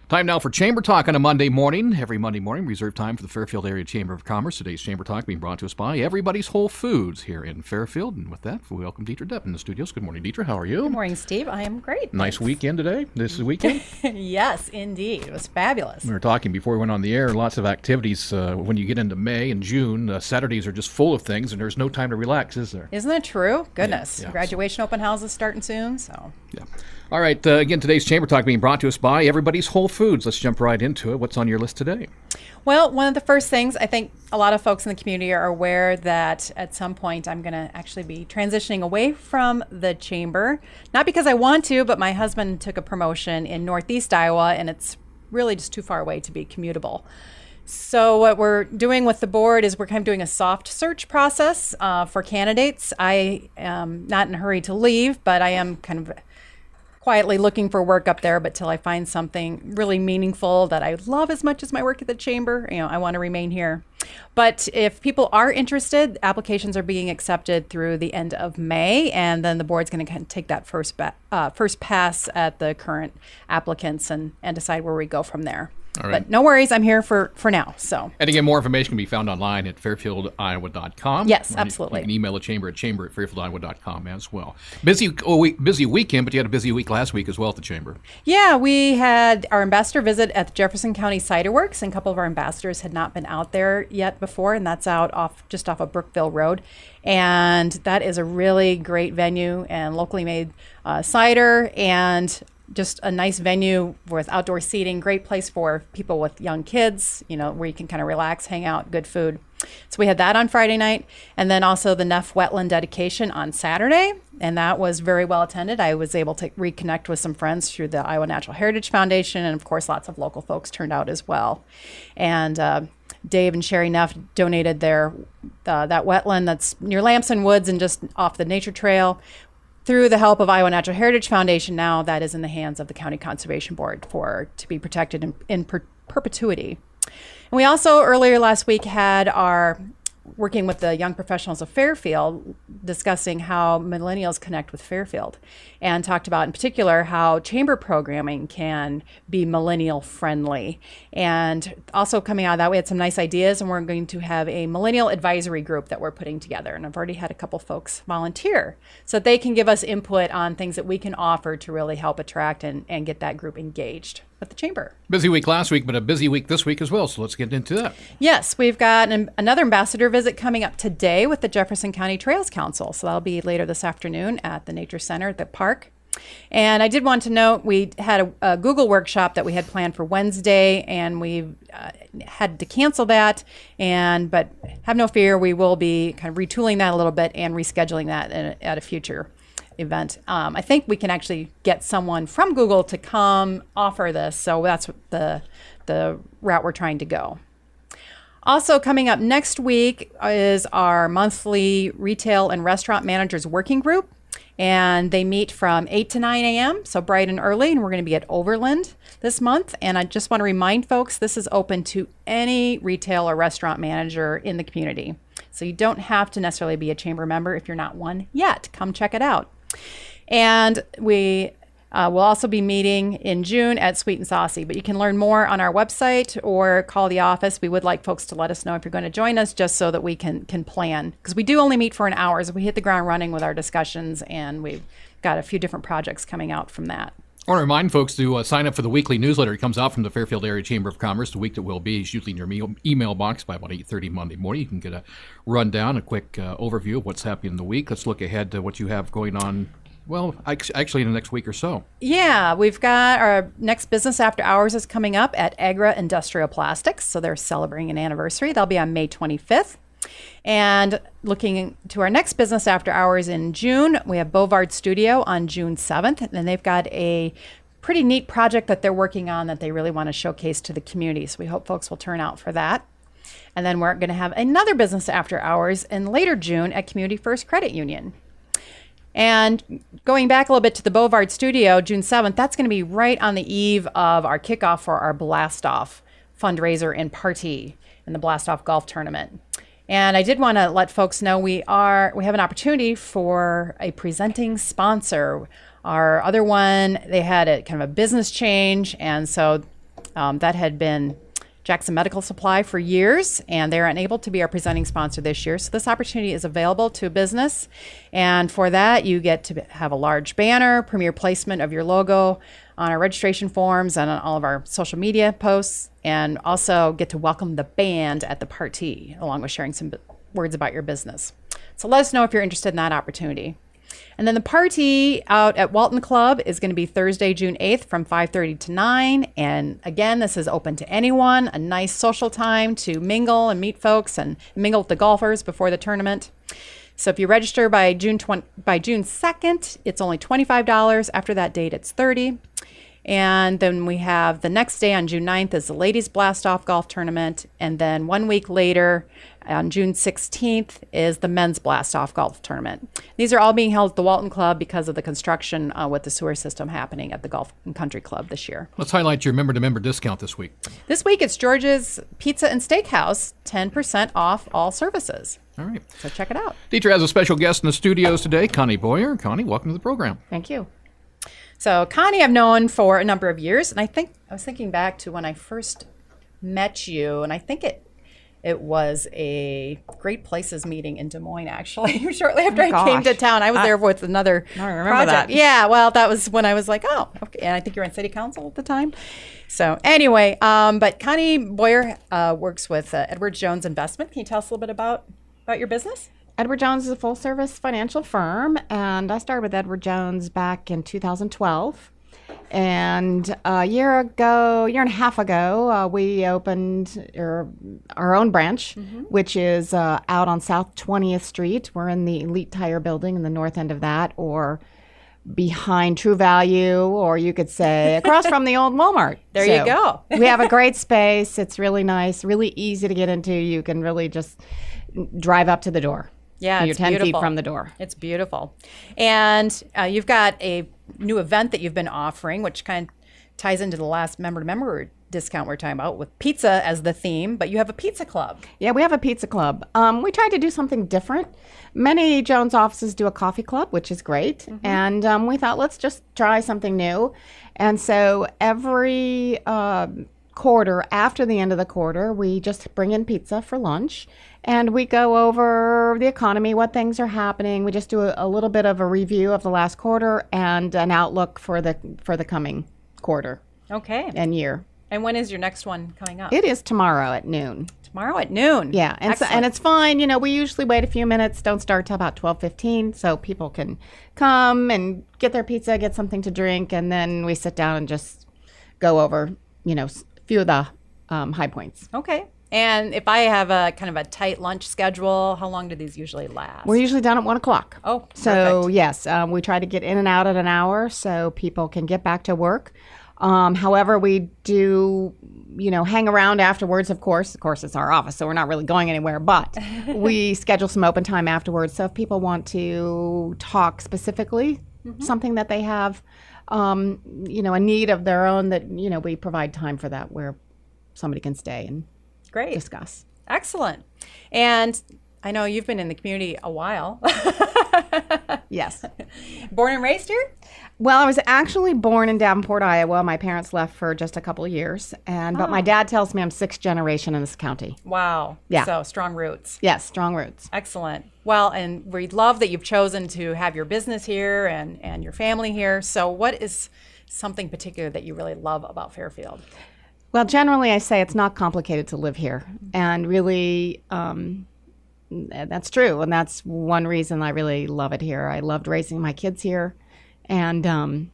Time now for Chamber Talk on a Monday morning. Every Monday morning, reserved time for the Fairfield Area Chamber of Commerce. Today's Chamber Talk being brought to us by Everybody's Whole Foods here in Fairfield. And with that, we welcome Detra Dettmann in the studios. Good morning, Detra. How are you? Good morning, Steve. I am great. Nice weekend today. This is the weekend? Yes, indeed. It was fabulous. We were talking before we went on the air. Lots of activities. When you get into May and June, Saturdays are just full of things, and there's no time to relax, is there? Isn't that true? Goodness. Yeah. Graduation open houses starting soon, so. Yeah. All right. Again, today's Chamber Talk being brought to us by Everybody's Whole Foods. Let's jump right into it. What's on your list today? Well, one of the first things, I think a lot of folks in the community are aware that at some point I'm going to actually be transitioning away from the chamber. Not because I want to, but my husband took a promotion in Northeast Iowa, and it's really just too far away to be commutable. So what we're doing with the board is we're kind of doing a soft search process for candidates. I am not in a hurry to leave, but I am kind of quietly looking for work up there, but till I find something really meaningful that I love as much as my work at the chamber, I want to remain here. But if people are interested, applications are being accepted through the end of May, and then the board's going to kind of take that first pass at the current applicants and decide where we go from there. All right. But no worries, I'm here for now. So. And again, more information can be found online at fairfieldiowa.com. Yes, absolutely. You can email the chamber at fairfieldiowa.com as well. Busy weekend, but you had a busy week last week as well at the chamber. Yeah, we had our ambassador visit at the Jefferson County Cider Works, and a couple of our ambassadors had not been out there yet before, and that's just off of Brookville Road. And that is a really great venue and locally made cider, and just a nice venue with outdoor seating, great place for people with young kids, where you can kind of relax, hang out, good food. So we had that on Friday night, and then also the Neff Wetland dedication on Saturday, and that was very well attended. I was able to reconnect with some friends through the Iowa Natural Heritage Foundation, and of course lots of local folks turned out as well. And Dave and Sherry Neff donated that wetland that's near Lamson Woods and just off the nature trail. Through the help of Iowa Natural Heritage Foundation, now that is in the hands of the County Conservation Board to be protected in perpetuity. And we also earlier last week had our working with the young professionals of Fairfield, discussing how millennials connect with Fairfield, and talked about in particular how chamber programming can be millennial friendly. And also coming out of that, we had some nice ideas, and we're going to have a millennial advisory group that we're putting together. And I've already had a couple folks volunteer so that they can give us input on things that we can offer to really help attract and get that group engaged with the chamber. Busy week last week, but a busy week this week as well, so let's get into that. Yes, we've got another ambassador visit coming up today with the Jefferson County Trails Council, so that'll be later this afternoon at the Nature Center at the park. And I did want to note we had a Google workshop that we had planned for Wednesday, and we had to cancel that. But have no fear, we will be kind of retooling that a little bit and rescheduling that at a future event. I think we can actually get someone from Google to come offer this, so that's the route we're trying to go. Also coming up next week is our monthly retail and restaurant managers working group, and they meet from 8 to 9 a.m., so bright and early, and we're going to be at Overland this month. And I just want to remind folks, this is open to any retail or restaurant manager in the community. So you don't have to necessarily be a chamber member if you're not one yet. Come check it out. And we will also be meeting in June at Sweet and Saucy, but you can learn more on our website or call the office. We would like folks to let us know if you're going to join us, just so that we can plan, because we do only meet for an hour, so we hit the ground running with our discussions, and we've got a few different projects coming out from that. I want to remind folks to sign up for the weekly newsletter. It comes out from the Fairfield Area Chamber of Commerce. The week that will be is usually in your email box by about 8:30 Monday morning. You can get a rundown, a quick overview of what's happening in the week. Let's look ahead to what you have going on, well, actually in the next week or so. Yeah, we've got our next business after hours is coming up at Agra Industrial Plastics. So they're celebrating an anniversary. That'll be on May 25th. And looking to our next business after hours in June, we have Bovard Studio on June 7th, and they've got a pretty neat project that they're working on that they really want to showcase to the community. So we hope folks will turn out for that. And then we're going to have another business after hours in later June at Community First Credit Union. And going back a little bit to the Bovard Studio, June 7th, that's going to be right on the eve of our kickoff for our Blast Off fundraiser and party in the Blast Off Golf Tournament. And I did want to let folks know we have an opportunity for a presenting sponsor. Our other one, they had a kind of a business change, and so That had been Jackson Medical Supply for years, and they're unable to be our presenting sponsor this year. So this opportunity is available to a business. And for that, you get to have a large banner, premier placement of your logo on our registration forms and on all of our social media posts, and also get to welcome the band at the party, along with sharing some words about your business. So let us know if you're interested in that opportunity. And then the party out at Walton Club is going to be Thursday, June 8th from 5:30 to 9. And again, this is open to anyone, a nice social time to mingle and meet folks and mingle with the golfers before the tournament. So if you register by June 2nd, it's only $25. After that date, it's $30. And then we have the next day on June 9th is the Ladies Blast Off Golf Tournament. And then 1 week later, on June 16th, is the Men's Blast Off Golf Tournament. These are all being held at the Walton Club because of the construction with the sewer system happening at the Golf and Country Club this year. Let's highlight your member-to-member discount this week. This week, it's George's Pizza and Steakhouse, 10% off all services. All right. So check it out. Detra has a special guest in the studios today, Connie Boyer. Connie, welcome to the program. Thank you. So Connie I've known for a number of years, and I was thinking back to when I first met you, and I think it was a Great Places meeting in Des Moines, actually, shortly after I came to town. I was there with another project. That. Yeah, well, that was when I was like, oh, okay. And I think you were on city council at the time. So anyway, but Connie Boyer works with Edward Jones Investment. Can you tell us a little bit about your business? Edward Jones is a full-service financial firm, and I started with Edward Jones back in 2012. And a year and a half ago, we opened our own branch, which is out on South 20th Street. We're in the Elite Tire building in the north end of that, or behind True Value, or you could say across from the old Walmart. There you go. We have a great space. It's really nice, really easy to get into. You can really just drive up to the door. Yeah, you're it's 10 beautiful. feet from the door. It's beautiful. And you've got a new event that you've been offering, which kind of ties into the last member-to-member discount we're talking about, with pizza as the theme, but you have a pizza club. Yeah, we have a pizza club. We tried to do something different. Many Jones offices do a coffee club, which is great. And we thought, let's just try something new. And so every quarter, after the end of the quarter, we just bring in pizza for lunch. And we go over the economy, what things are happening. We just do a little bit of a review of the last quarter and an outlook for the coming quarter. Okay. And year. And when is your next one coming up? It is tomorrow at noon. Tomorrow at noon. Yeah, and it's fine. You know, we usually wait a few minutes. Don't start till about 12:15, so people can come and get their pizza, get something to drink, and then we sit down and just go over, a few of the high points. Okay. And if I have a kind of a tight lunch schedule, how long do these usually last? We're usually done at 1 o'clock. Oh, so perfect. Yes, we try to get in and out at an hour so people can get back to work. However, we do, hang around afterwards, of course. Of course, it's our office, so we're not really going anywhere, but we schedule some open time afterwards. So if people want to talk specifically, something that they have, a need of their own, that, we provide time for that where somebody can stay and Great. discuss. Excellent. And I know you've been in the community a while. Yes. Born and raised here? Well, I was actually born in Davenport, Iowa. My parents left for just a couple of years, but my dad tells me I'm sixth generation in this county. Wow. Yeah. So strong roots. Yes, strong roots. Excellent. Well, and we love that you've chosen to have your business here and your family here. So what is something particular that you really love about Fairfield? Well, generally I say it's not complicated to live here, and really that's true, and that's one reason I really love it here. I loved raising my kids here, and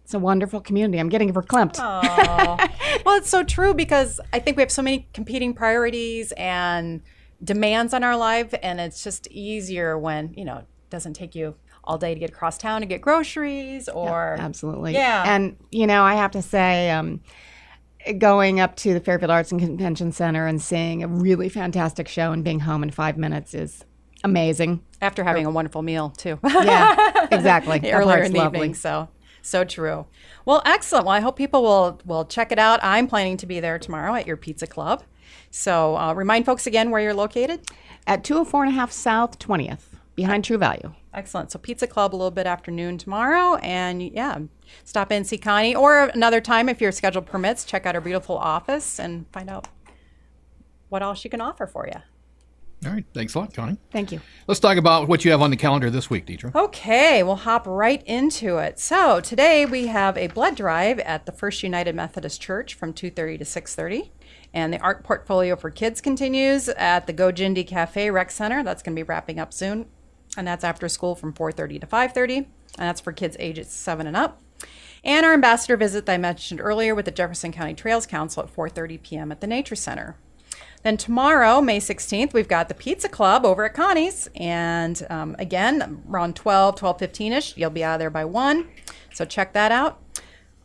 it's a wonderful community. I'm getting verklempt. Oh, well, it's so true, because I think we have so many competing priorities and demands on our life, and it's just easier when, it doesn't take you all day to get across town to get groceries or... Yeah, absolutely. Yeah. And, I have to say... going up to the Fairfield Arts and Convention Center and seeing a really fantastic show and being home in 5 minutes is amazing. After having a wonderful meal, too. Yeah, exactly. Earlier in the evening, so true. Well, excellent. Well, I hope people will check it out. I'm planning to be there tomorrow at your pizza club. So remind folks again where you're located. At 204 and a half South 20th. behind True Value. Excellent. So Pizza Club a little bit after noon tomorrow. And yeah, stop in, see Connie. Or another time, if your schedule permits, check out our beautiful office and find out what else she can offer for you. All right. Thanks a lot, Connie. Thank you. Let's talk about what you have on the calendar this week, Detra. Okay, we'll hop right into it. So today we have a blood drive at the First United Methodist Church from 2:30 to 6:30. And the art portfolio for kids continues at the Go Jindy Cafe Rec Center. That's going to be wrapping up soon. And that's after school from 4:30 to 5:30. And that's for kids ages 7 and up. And our ambassador visit that I mentioned earlier with the Jefferson County Trails Council at 4:30 p.m. at the Nature Center. Then tomorrow, May 16th, we've got the Pizza Club over at Connie's. And again, around 12:15-ish, you'll be out of there by 1. So check that out.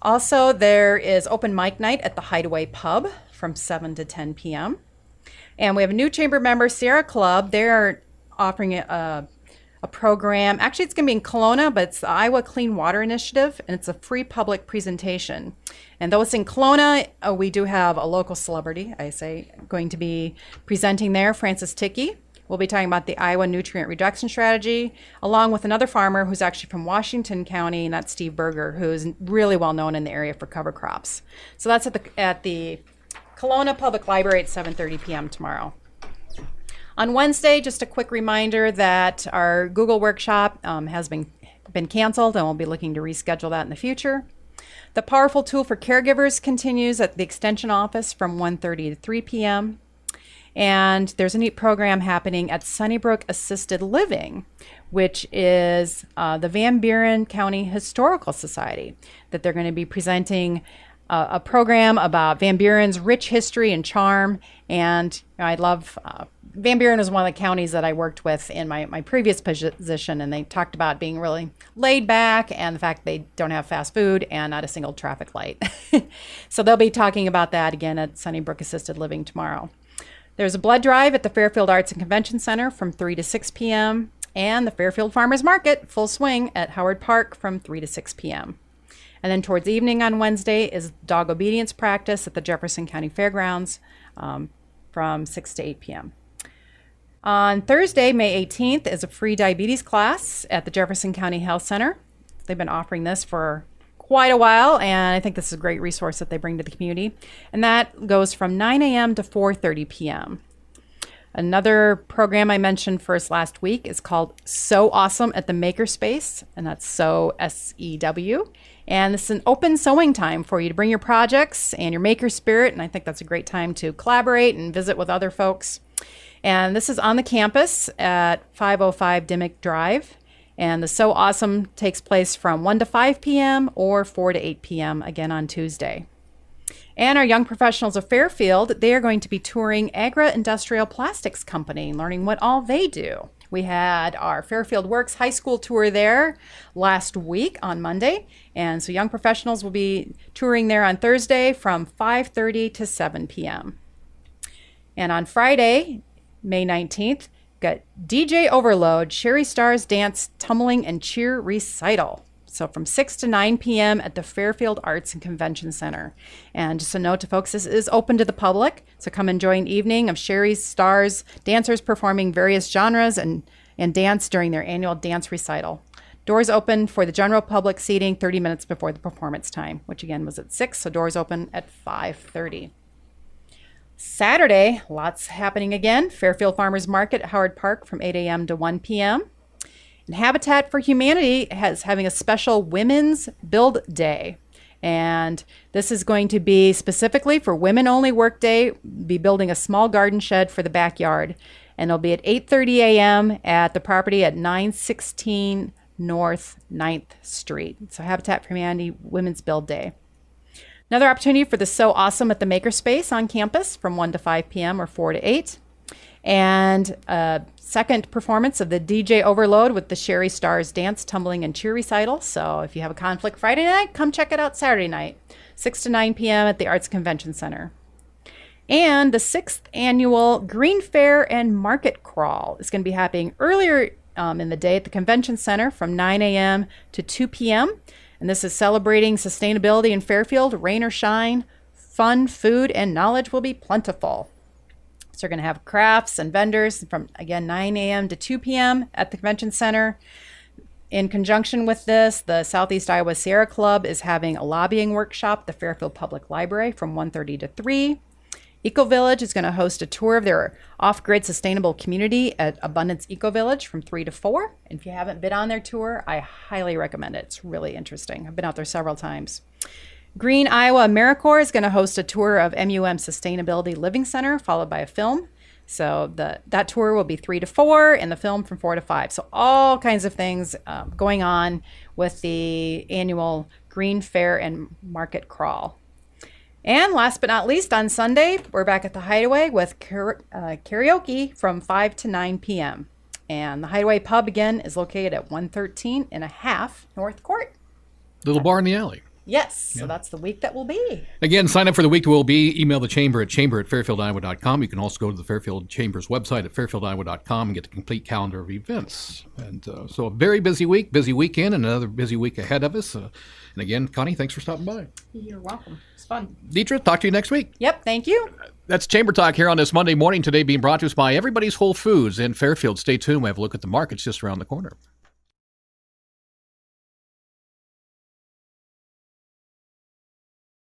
Also, there is open mic night at the Hideaway Pub from 7 to 10 p.m. And we have a new chamber member, Sierra Club. They're offering a program. Actually, it's going to be in Kelowna, but it's the Iowa Clean Water Initiative, and it's a free public presentation. And though it's in Kelowna, we do have a local celebrity, going to be presenting there, Francis Tickey. We'll be talking about the Iowa Nutrient Reduction Strategy, along with another farmer who's actually from Washington County, and that's Steve Berger, who's really well known in the area for cover crops. So that's at the Kelowna Public Library at 7:30 p.m. tomorrow. On Wednesday, just a quick reminder that our Google workshop has been canceled, and we'll be looking to reschedule that in the future. The Powerful Tool for Caregivers continues at the Extension Office from 1:30 to 3 p.m. And there's a neat program happening at Sunnybrook Assisted Living, which is the Van Buren County Historical Society, that they're going to be presenting a program about Van Buren's rich history and charm. And I love Van Buren is one of the counties that I worked with in my previous position, and they talked about being really laid back and the fact they don't have fast food and not a single traffic light. So they'll be talking about that again at Sunnybrook Assisted Living tomorrow. There's a blood drive at the Fairfield Arts and Convention Center from 3 to 6 p.m. and the Fairfield Farmers Market, full swing, at Howard Park from 3 to 6 p.m. And then towards evening on Wednesday is dog obedience practice at the Jefferson County Fairgrounds from 6 to 8 p.m. On Thursday, May 18th, is a free diabetes class at the Jefferson County Health Center. They've been offering this for quite a while, and I think this is a great resource that they bring to the community. And that goes from 9 a.m. to 4:30 p.m. Another program I mentioned first last week is called So Awesome at the Makerspace, and that's So, S-E-W. And this is an open sewing time for you to bring your projects and your maker spirit, and I think that's a great time to collaborate and visit with other folks. And this is on the campus at 505 Dimmick Drive. And the So Awesome takes place from 1 to 5 p.m. or 4 to 8 p.m. again on Tuesday. And our young professionals of Fairfield, they are going to be touring Agra Industrial Plastics Company, learning what all they do. We had our Fairfield Works High School tour there last week on Monday. And so young professionals will be touring there on Thursday from 5:30 to 7 p.m. And on Friday, May 19th, got DJ Overload, Sherry Stars Dance, Tumbling, and Cheer Recital. So from 6 to 9 p.m. at the Fairfield Arts and Convention Center. And just a note to folks, this is open to the public. So come enjoy an evening of Sherry Stars dancers performing various genres and dance during their annual dance recital. Doors open for the general public seating 30 minutes before the performance time, which again was at 6, so doors open at 5:30. Saturday, lots happening again. Fairfield Farmers Market at Howard Park from 8 a.m. to 1 p.m. And Habitat for Humanity is having a special Women's Build Day. And this is going to be specifically for women-only work day, be building a small garden shed for the backyard. And it'll be at 8:30 a.m. at the property at 916 North 9th Street. So Habitat for Humanity Women's Build Day. Another opportunity for the So Awesome at the Makerspace on campus from 1 to 5 p.m. or 4 to 8. And a second performance of the DJ Overload with the Sherry Stars Dance, Tumbling, and Cheer Recital. So if you have a conflict Friday night, come check it out Saturday night, 6 to 9 p.m. at the Arts Convention Center. And the 6th annual Green Fair and Market Crawl is going to be happening earlier in the day at the Convention Center from 9 a.m. to 2 p.m. And this is celebrating sustainability in Fairfield, rain or shine, fun, food, and knowledge will be plentiful. So So we're going to have crafts and vendors from, again, 9 a.m. to 2 p.m. at the convention center. In conjunction with this, the Southeast Iowa Sierra Club is having a lobbying workshop at the Fairfield Public Library from 1:30 to 3. Eco Village is going to host a tour of their off-grid sustainable community at Abundance Eco Village from 3 to 4. And if you haven't been on their tour, I highly recommend it. It's really interesting. I've been out there several times. Green Iowa AmeriCorps is going to host a tour of MUM Sustainability Living Center, followed by a film. So that tour will be 3 to 4, and the film from 4 to 5. So all kinds of things going on with the annual Green Fair and Market Crawl. And last but not least, on Sunday, we're back at the Hideaway with karaoke from 5 to 9 p.m. And the Hideaway Pub, again, is located at 113 and a half North Court. Little bar in the alley. Yes, so that's the week that will be. Again, sign up for the week that will be. Email the chamber at fairfieldiowa.com. You can also go to the Fairfield Chamber's website at fairfieldiowa.com and get the complete calendar of events. And so a very busy week, busy weekend, and another busy week ahead of us. And again, Connie, thanks for stopping by. You're welcome. It's fun. Detra, talk to you next week. Yep, thank you. That's Chamber Talk here on this Monday morning. Today being brought to us by Everybody's Whole Foods in Fairfield. Stay tuned. We have a look at the markets just around the corner.